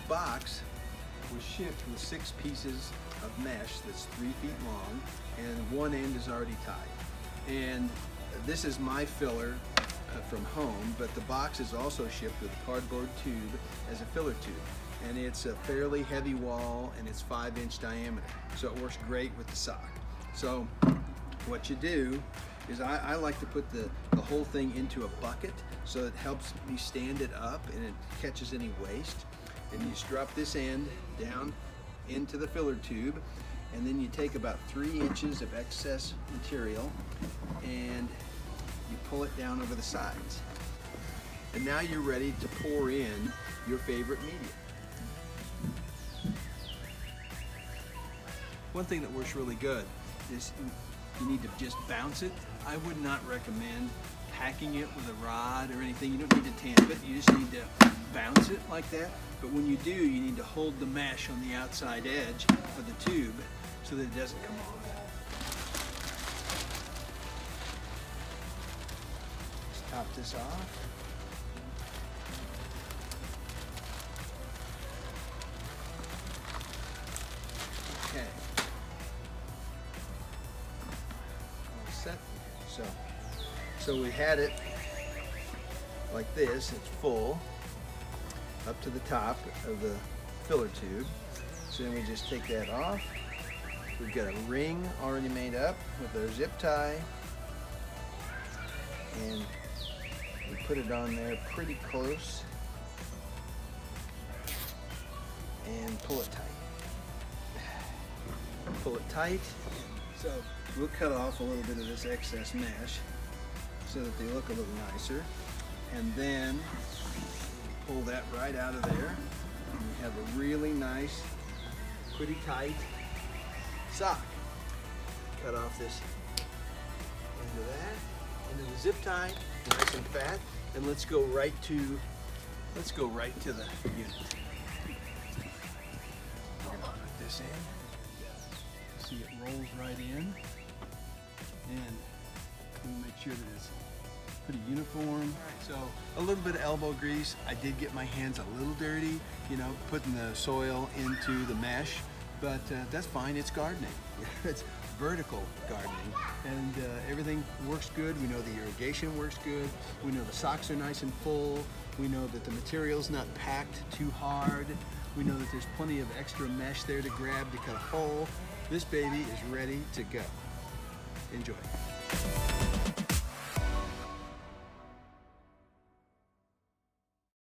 box was shipped with 6 pieces of mesh that's 3 feet long, and one end is already tied. And this is my filler from home, but the box is also shipped with a cardboard tube as a filler tube. And it's a fairly heavy wall, and it's 5-inch diameter, so it works great with the sock. So what you do is I like to put the whole thing into a bucket, so it helps me stand it up and it catches any waste. And you just drop this end down into the filler tube, and then you take about 3 inches of excess material and you pull it down over the sides. And now you're ready to pour in your favorite medium. One thing that works really good is you need to just bounce it. I would not recommend packing it with a rod or anything. You don't need to tamp it, you just need to bounce it like that. But when you do, you need to hold the mesh on the outside edge of the tube so that it doesn't come off. Let's top this off. Okay. All set. So we had it like this, it's full up to the top of the filler tube. So then we just take that off. We've got a ring already made up with our zip tie, and we put it on there pretty close and pull it tight. Pull it tight. So we'll cut off a little bit of this excess mesh so that they look a little nicer, and then pull that right out of there, and we have a really nice, pretty tight sock. Cut off this end of that, into the zip tie, nice and fat, and let's go right to the unit. Put this in. See, it rolls right in, and we'll make sure that it's pretty uniform. So a little bit of elbow grease. I did get my hands a little dirty, putting the soil into the mesh, but that's fine. It's gardening. It's vertical gardening, and everything works good. We know the irrigation works good. We know the socks are nice and full. We know that the material's not packed too hard. We know that there's plenty of extra mesh there to grab to cut a hole. This baby is ready to go. Enjoy.